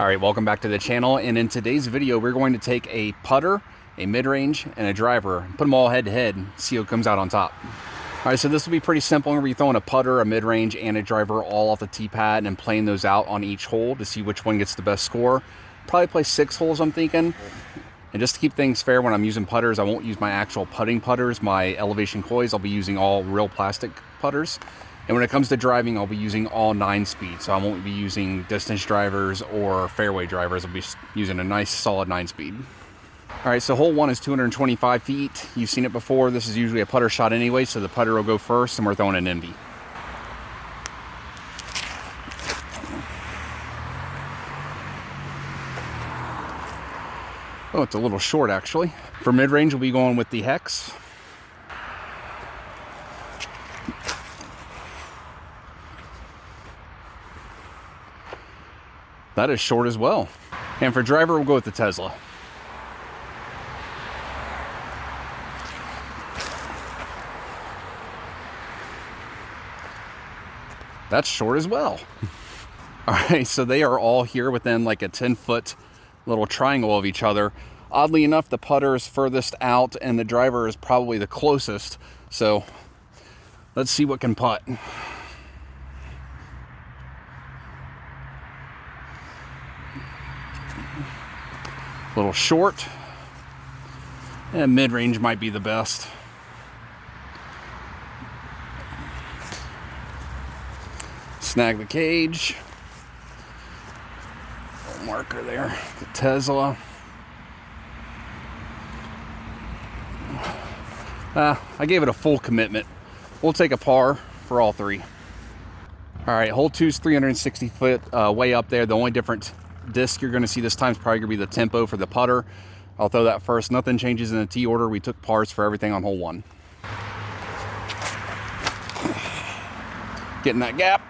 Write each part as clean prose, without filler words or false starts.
All right, welcome back to the channel, and in today's video we're going to take a putter, a mid-range, and a driver, and put them all head to head, see who comes out on top. All right, so this will be pretty simple. We're going to be throwing a putter, a mid-range, and a driver all off the tee pad and playing those out on each hole to see which one gets the best score. Probably play 6 holes, I'm thinking. And just to keep things fair, when I'm using putters, I won't use my actual putting putters, my elevation coys. I'll be using all real plastic putters. And when it comes to driving, I'll be using all 9-speed. So I won't be using distance drivers or fairway drivers. I'll be using a nice solid 9-speed. All right, so hole 1 is 225 feet. You've seen it before. This is usually a putter shot anyway, so the putter will go first, and we're throwing an NV. Oh, it's a little short, actually. For mid-range, we'll be going with the hex. That is short as well. And for driver, we'll go with the Tesla. That's short as well. All right, so they are all here within like a 10-foot little triangle of each other. Oddly enough, the putter is furthest out and the driver is probably the closest. So let's see what can putt. A little short, and mid-range might be the best. Snag the cage. Little marker there. The Tesla. I gave it a full commitment. We'll take a par for all 3. All right, hole 2 is 360 foot way up there. The only different disc you're going to see this time is probably going to be the tempo for the putter. I'll throw that first. Nothing changes in the tee order. We took pars for everything on hole 1. Get in that gap.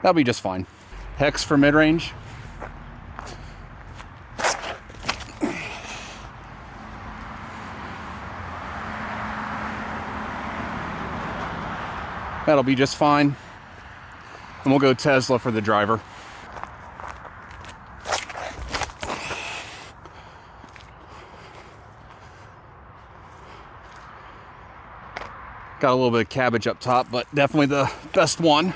That'll be just fine. Hex for mid-range. That'll be just fine. And we'll go Tesla for the driver. Got a little bit of cabbage up top, but definitely the best one.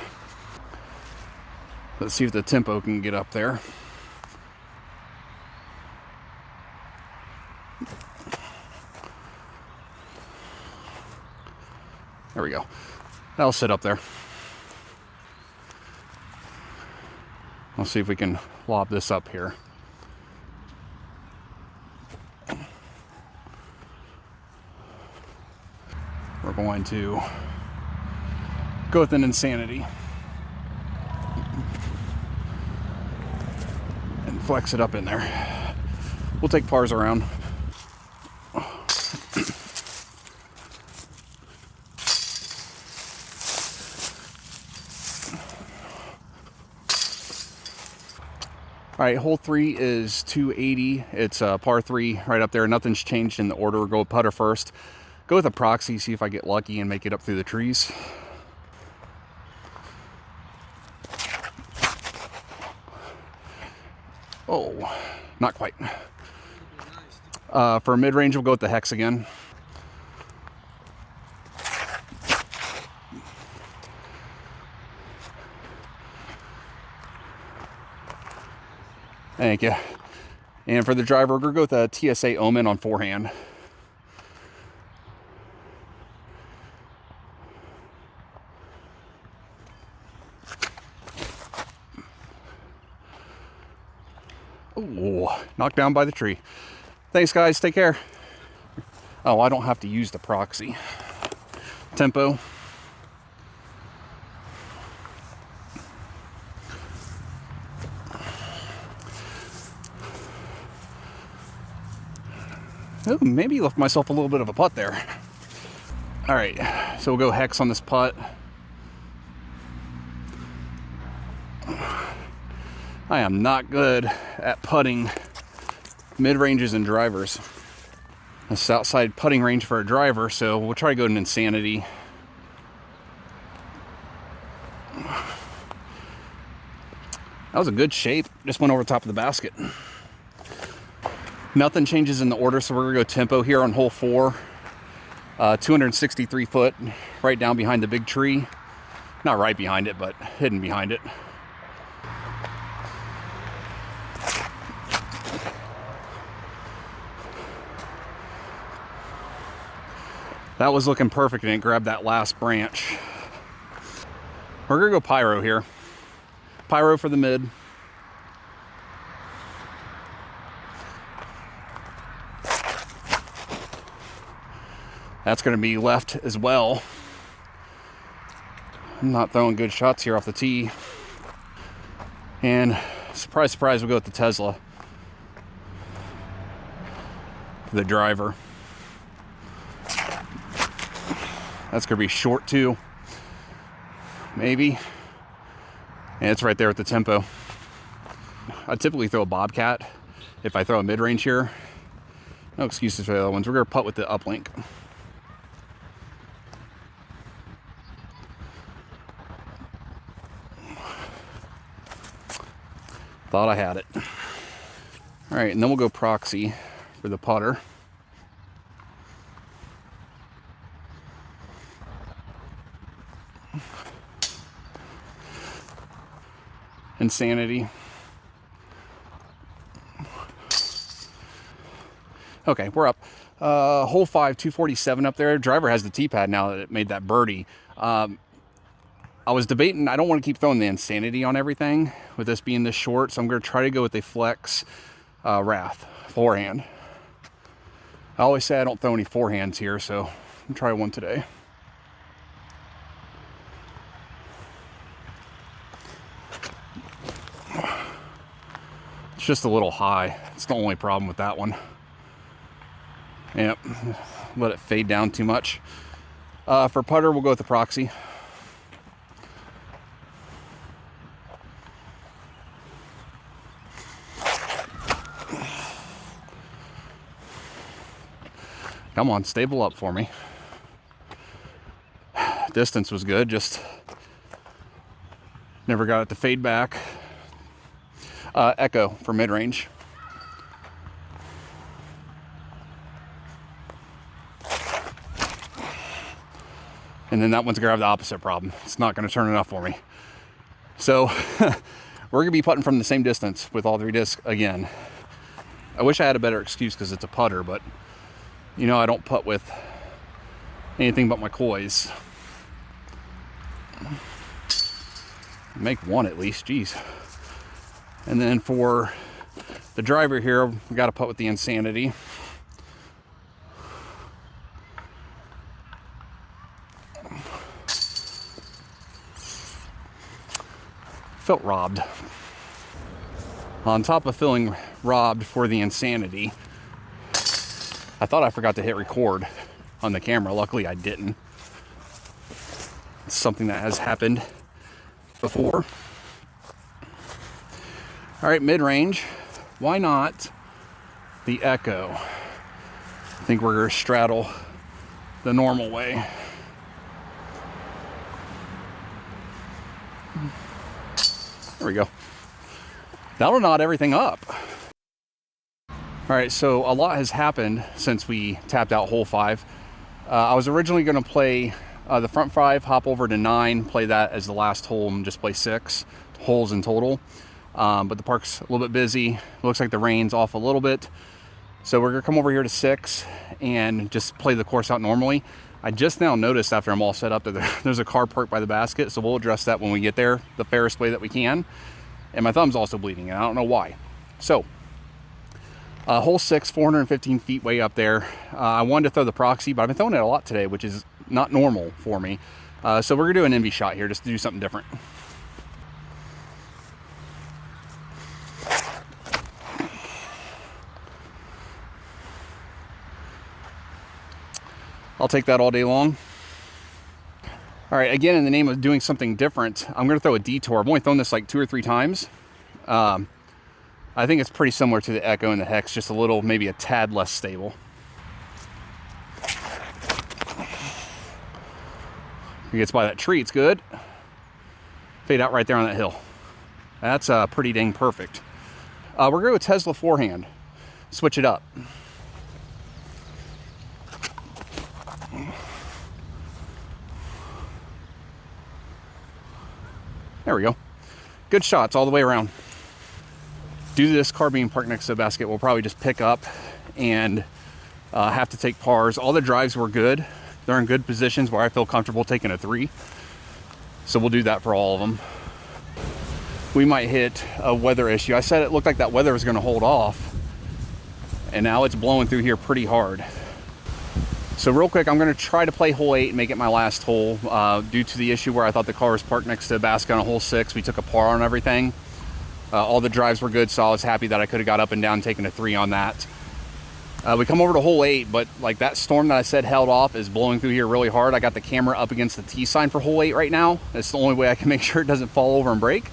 Let's see if the tempo can get up there. There we go. That'll sit up there. Let's see if we can lob this up here. We're going to go with an insanity and flex it up in there. We'll take pars around. All right, hole 3 is 280. It's par 3 right up there. Nothing's changed in the order. Go putter first. Go with a proxy, see if I get lucky and make it up through the trees. Oh, not quite. For mid-range, we'll go with the hex again. Thank you. And for the driver, we're going to go with a TSA Omen on forehand. Oh, knocked down by the tree. Thanks, guys. Take care. Oh, I don't have to use the proxy. Tempo. Oh, maybe left myself a little bit of a putt there. All right, so we'll go hex on this putt. I am not good at putting mid-ranges and drivers. This outside putting range for a driver, so we'll try to go to an insanity. That was a good shape. Just went over the top of the basket. Nothing changes in the order, so we're gonna go tempo here on hole 4. 263 foot, right down behind the big tree. Not right behind it, but hidden behind it. That was looking perfect and it grabbed that last branch. We're gonna go pyro here. Pyro for the mid. That's gonna be left as well. I'm not throwing good shots here off the tee. And surprise, surprise, we'll go with the Tesla for the driver. That's gonna be short too, maybe. And it's right there at the tempo. I typically throw a Bobcat if I throw a mid-range here. No excuses for the other ones. We're gonna putt with the uplink. Thought I had it. All right, and then we'll go proxy for the putter. Insanity. Okay, we're up. Hole 5, 247 up there. Driver has the tee pad now that it made that birdie. I was debating, I don't want to keep throwing the insanity on everything with this being this short, so I'm going to try to go with a flex Wrath forehand. I always say I don't throw any forehands here, so I'm try one today. It's just a little high. It's the only problem with that one. Yep, let it fade down too much. For putter, we'll go with the proxy. Come on, stable up for me. Distance was good, just never got it to fade back. Echo for mid-range. And then that one's gonna have the opposite problem. It's not gonna turn enough for me. So we're gonna be putting from the same distance with all 3 discs again. I wish I had a better excuse because it's a putter, but you know I don't putt with anything but my coys. Make one at least, geez. And then for the driver here, we got to putt with the Insanity. Felt robbed. On top of feeling robbed for the Insanity, I thought I forgot to hit record on the camera. Luckily I didn't. It's something that has happened before. All right, mid-range. Why not the Echo? I think we're gonna straddle the normal way. There we go. That'll knot everything up. All right, so a lot has happened since we tapped out hole 5. I was originally gonna play the front 5, hop over to 9, play that as the last hole and just play 6 holes in total. But the park's a little bit busy. Looks like the rain's off a little bit. So we're gonna come over here to 6 and just play the course out normally. I just now noticed after I'm all set up that there's a car parked by the basket, so we'll address that when we get there the fairest way that we can. And my thumb's also bleeding, and I don't know why. So, hole 6, 415 feet way up there. I wanted to throw the proxy, but I've been throwing it a lot today, which is not normal for me. So we're gonna do an envy shot here just to do something different. I'll take that all day long. All right, again, in the name of doing something different, I'm gonna throw a detour. I've only thrown this like 2 or 3 times. I think it's pretty similar to the Echo and the Hex, just a little, maybe a tad less stable. If it gets by that tree, it's good. Fade out right there on that hill. That's pretty dang perfect. We're going to go with Tesla forehand. Switch it up. There we go. Good shots all the way around. Due to this car being parked next to the basket, we'll probably just pick up and have to take pars. All the drives were good. They're in good positions where I feel comfortable taking a 3. So we'll do that for all of them. We might hit a weather issue. I said it looked like that weather was going to hold off, and now it's blowing through here pretty hard. So real quick, I'm going to try to play hole 8 and make it my last hole. Due to the issue where I thought the car was parked next to the basket on hole 6, we took a par on everything. All the drives were good, so I was happy that I could have got up and down and taken a 3 on that. We come over to hole 8, but like that storm that I said held off is blowing through here really hard. I got the camera up against the T sign for hole 8 right now. That's the only way I can make sure it doesn't fall over and break.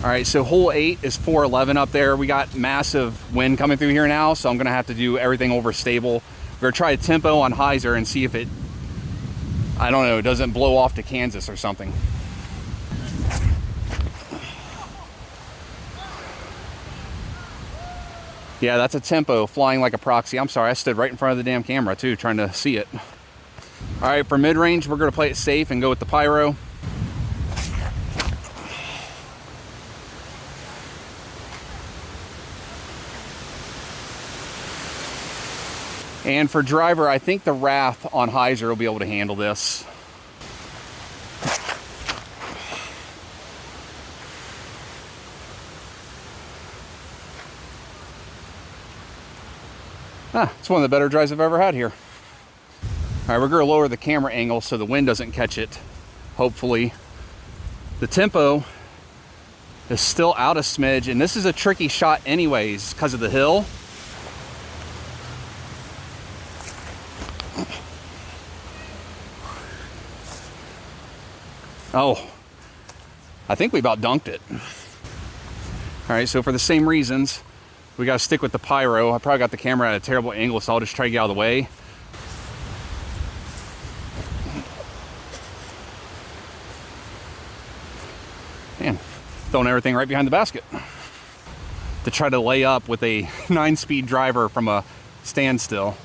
All right, so hole 8 is 411 up there. We got massive wind coming through here now, so I'm gonna have to do everything over stable. We're gonna try a tempo on hyzer and see if it, I don't know, doesn't blow off to Kansas or something. Yeah, that's a tempo flying like a proxy. I'm sorry, I stood right in front of the damn camera too, trying to see it. All right, for mid-range, we're gonna play it safe and go with the pyro. And for driver, I think the Wrath on hyzer will be able to handle this. It's one of the better drives I've ever had here. All right, we're gonna lower the camera angle so the wind doesn't catch it, hopefully. The tempo is still out a smidge, and this is a tricky shot anyways because of the hill. Oh, I think we about dunked it. All right, so for the same reasons, we got to stick with the pyro. I probably got the camera at a terrible angle, so I'll just try to get out of the way. Man, throwing everything right behind the basket. To try to lay up with a 9-speed driver from a standstill.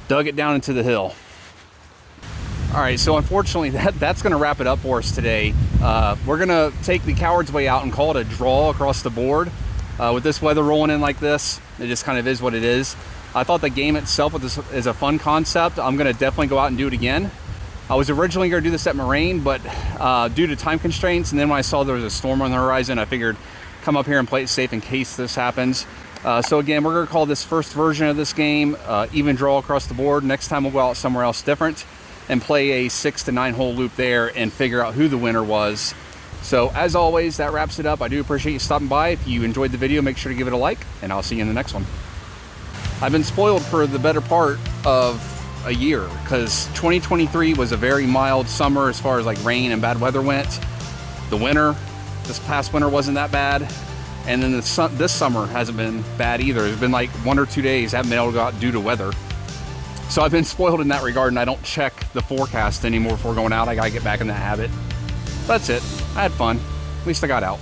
Dug it down into the hill. All right, so unfortunately that's gonna wrap it up for us today. We're gonna take the coward's way out and call it a draw across the board. With this weather rolling in like this, it just kind of is what it is. I thought the game itself with this is a fun concept. I'm gonna definitely go out and do it again. I was originally gonna do this at Moraine, but due to time constraints, and then when I saw there was a storm on the horizon, I figured come up here and play it safe in case this happens. So again, we're gonna call this first version of this game even draw across the board. Next time we'll go out somewhere else different and play a 6 to 9 hole loop there and figure out who the winner was. So as always, that wraps it up. I do appreciate you stopping by. If you enjoyed the video, make sure to give it a like, and I'll see you in the next one. I've been spoiled for the better part of a year because 2023 was a very mild summer as far as like rain and bad weather went. The winter, this past winter wasn't that bad. And then this summer hasn't been bad either. There's been like 1 or 2 days I haven't been able to go out due to weather. So I've been spoiled in that regard, and I don't check the forecast anymore before going out. I gotta get back in that habit. That's it. I had fun. At least I got out.